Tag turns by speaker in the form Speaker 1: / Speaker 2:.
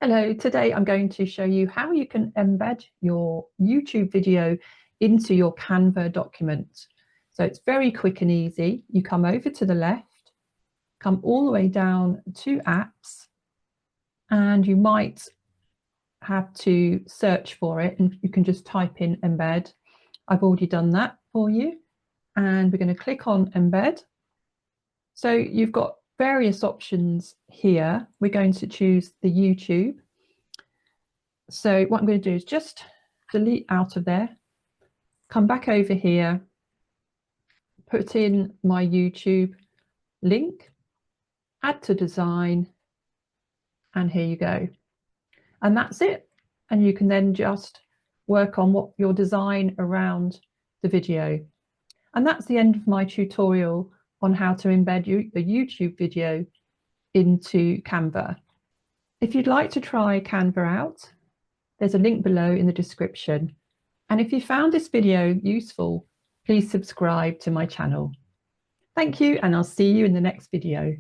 Speaker 1: Hello, today I'm going to show you how you can embed your YouTube video into your Canva document. So it's very quick and easy. You come over to the left, come all the way down to apps, and you might have to search for it, and you can just type in embed. I've already done that for you, and we're going to click on embed. So you've got various options here. We're going to choose the YouTube. So what I'm going to do is just delete out of there, come back over here, put in my YouTube link, add to design, and here you go. And that's it. And you can then just work on what your design around the video. And that's the end of my tutorial on how to embed the YouTube video into Canva. If you'd like to try Canva out, there's a link below in the description. And if you found this video useful, please subscribe to my channel. Thank you, and I'll see you in the next video.